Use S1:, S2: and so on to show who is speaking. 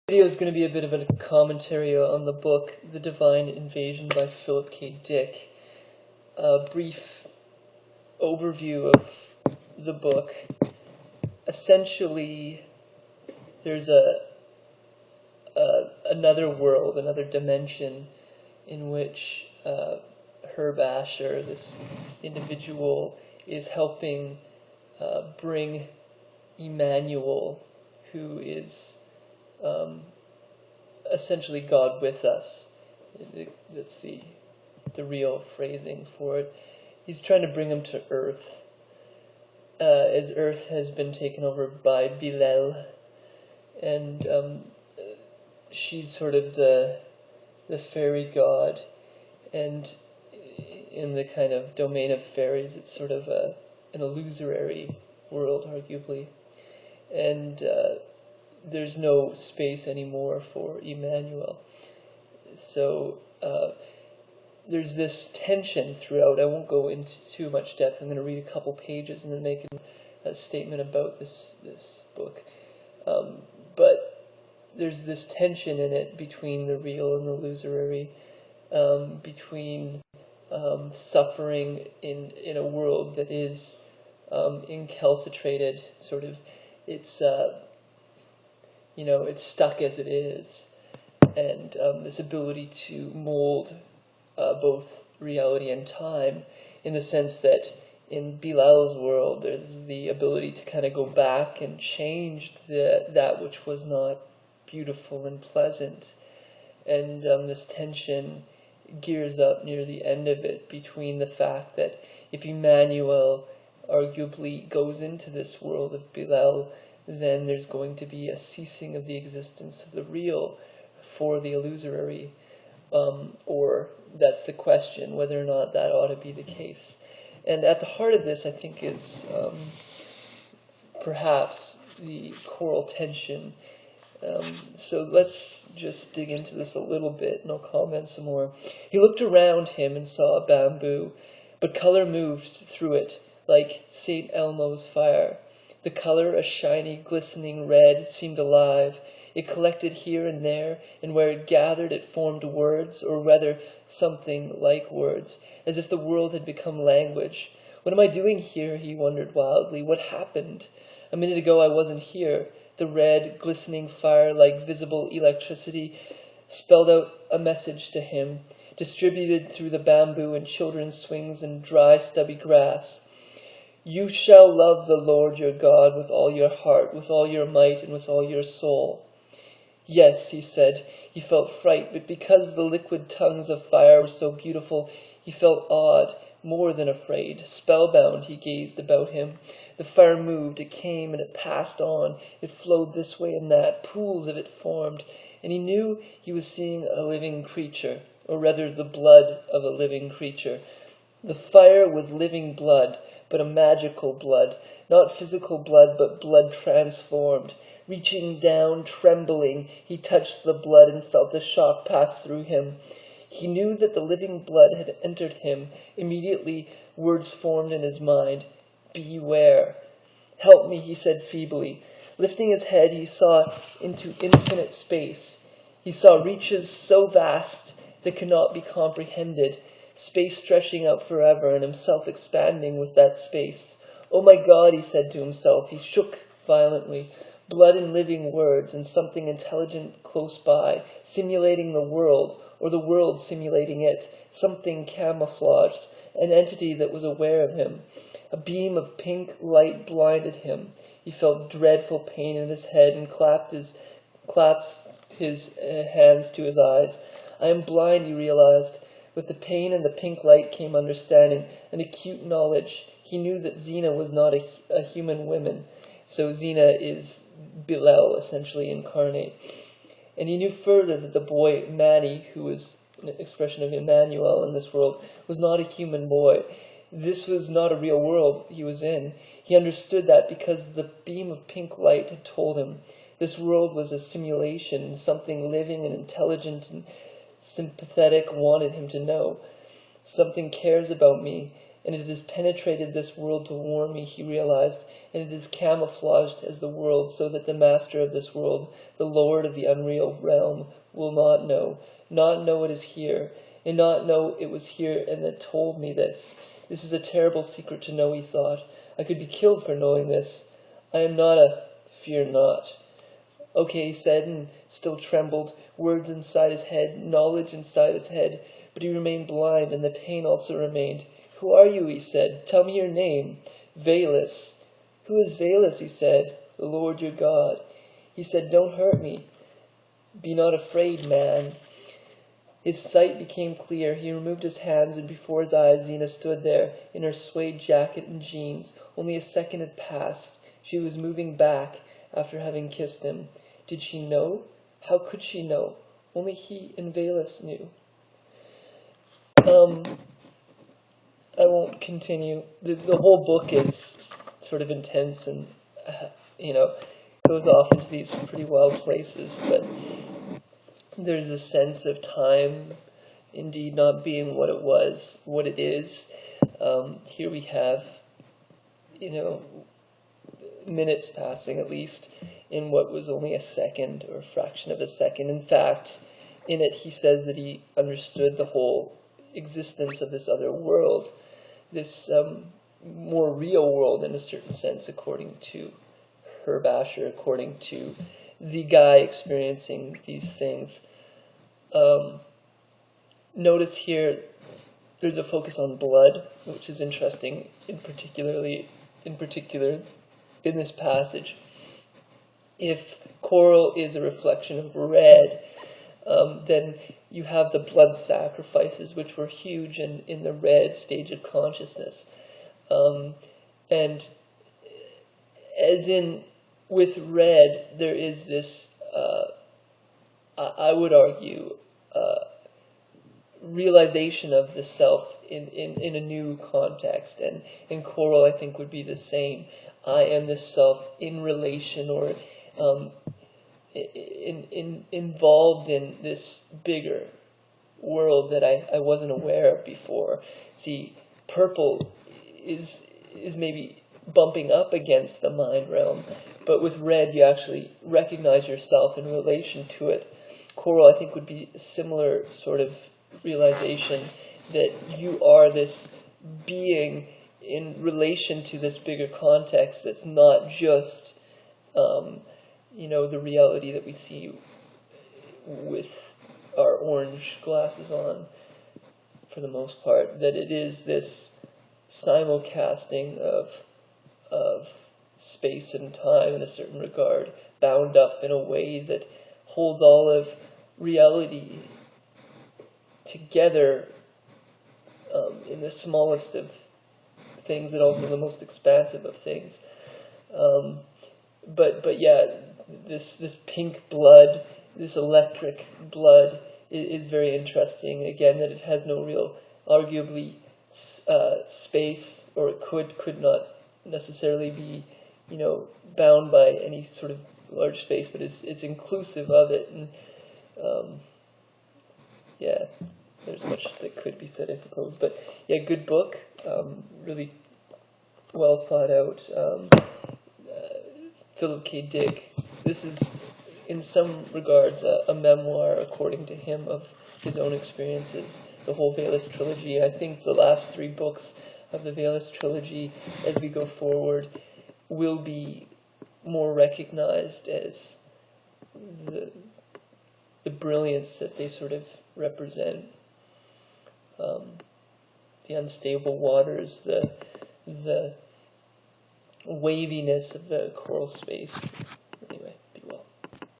S1: Video is going to be a bit of a commentary on the book The Divine Invasion by Philip K. Dick. A brief overview of the book. Essentially, there's another world, another dimension in which Herb Asher, this individual, is helping bring Emmanuel, who is essentially God with us. That's the real phrasing for it. He's trying to bring him to Earth, as Earth has been taken over by Bilal, and she's sort of the fairy god, and in the kind of domain of fairies, it's sort of an illusory world, arguably, and there's no space anymore for Emmanuel. So there's this tension throughout. I won't go into too much depth. I'm going to read a couple pages and then make a statement about this book. But there's this tension in it between the real and the illusory, between suffering in a world that is incalcitrated, sort of. It's it's stuck as it is, and this ability to mold both reality and time, in the sense that in Bilal's world there's the ability to kind of go back and change that which was not beautiful and pleasant, and this tension gears up near the end of it between the fact that if Emmanuel arguably goes into this world of Bilal, then there's going to be a ceasing of the existence of the real for the illusory, or that's the question, whether or not that ought to be the case. And at the heart of this, I think, is perhaps the choral tension. So let's just dig into this a little bit, and I'll comment some more. He looked around him and saw a bamboo, but color moved through it like St. Elmo's fire. The color, a shiny, glistening red, seemed alive. It collected here and there, and where it gathered it formed words, or rather something like words, as if the world had become language. What am I doing here? He wondered wildly. What happened? A minute ago I wasn't here. The red, glistening fire, like visible electricity, spelled out a message to him, distributed through the bamboo and children's swings and dry, stubby grass. You shall love the Lord your God with all your heart, with all your might, and with all your soul. Yes, he said. He felt fright, but because the liquid tongues of fire were so beautiful, he felt awed, more than afraid. Spellbound, he gazed about him. The fire moved, it came and it passed on. It flowed this way and that, pools of it formed, and he knew he was seeing a living creature, or rather the blood of a living creature. The fire was living blood, but a magical blood, not physical blood, but blood transformed. Reaching down, trembling, he touched the blood and felt a shock pass through him. He knew that the living blood had entered him. Immediately, words formed in his mind. Beware. Help me, he said feebly. Lifting his head, he saw into infinite space. He saw reaches so vast that could not be comprehended, space stretching out forever and himself expanding with that space. Oh my God, he said to himself. He shook violently. Blood and living words, and something intelligent close by, simulating the world, or the world simulating it, something camouflaged, an entity that was aware of him. A beam of pink light blinded him. He felt dreadful pain in his head and clapped his hands to his eyes. I am blind, he realized. With the pain and the pink light came understanding, an acute knowledge. He knew that Zina was not a human woman. So Zina is Bilal, essentially incarnate. And he knew further that the boy Manny, who was an expression of Emmanuel in this world, was not a human boy. This was not a real world he was in. He understood that because the beam of pink light had told him. This world was a simulation, and something living and intelligent and sympathetic wanted him to know. Something cares about me, and it has penetrated this world to warn me, he realized, and it is camouflaged as the world, so that the master of this world, the lord of the unreal realm, will not know it is here, and not know it was here and that told me this. This is a terrible secret to know, he thought. I could be killed for knowing this. I am not a fear not. Okay, he said, and still trembled, words inside his head, knowledge inside his head, but he remained blind, and the pain also remained. Who are you, he said. Tell me your name. Valus. Who is Valus, he said. The Lord your God. He said, don't hurt me. Be not afraid, man. His sight became clear. He removed his hands, and before his eyes Xena stood there, in her suede jacket and jeans. Only a second had passed. She was moving back after having kissed him. Did she know? How could she know? Only he and Valus knew. I won't continue. The whole book is sort of intense and, goes off into these pretty wild places, but there's a sense of time indeed not being what it was, what it is. Here we have, minutes passing at least in what was only a second or a fraction of a second. In fact, in it he says that he understood the whole existence of this other world, this more real world in a certain sense, according to Herb Asher, according to the guy experiencing these things. Notice here there's a focus on blood, which is interesting, in particular in this passage. If coral is a reflection of red, then you have the blood sacrifices, which were huge in the red stage of consciousness. And as in with red, there is this, I would argue, realization of the self in a new context. And in coral, I think, would be the same. I am the self in relation or involved in this bigger world that I wasn't aware of before. See, purple is maybe bumping up against the mind realm, but with red you actually recognize yourself in relation to it. Coral, I think, would be a similar sort of realization that you are this being in relation to this bigger context that's not just the reality that we see with our orange glasses on, for the most part, that it is this simulcasting of space and time in a certain regard, bound up in a way that holds all of reality together in the smallest of things and also the most expansive of things. But yeah, this pink blood, this electric blood is very interesting. Again, that it has no real, arguably, space, or it could not necessarily be, bound by any sort of large space, but it's inclusive of it. And yeah, there's much that could be said, I suppose. But yeah, good book, really well thought out. Philip K. Dick. This is, in some regards, a memoir, according to him, of his own experiences. The whole Valus trilogy. I think the last 3 books of the Valus trilogy, as we go forward, will be more recognized as the brilliance that they sort of represent. The unstable waters, the waviness of the coral space.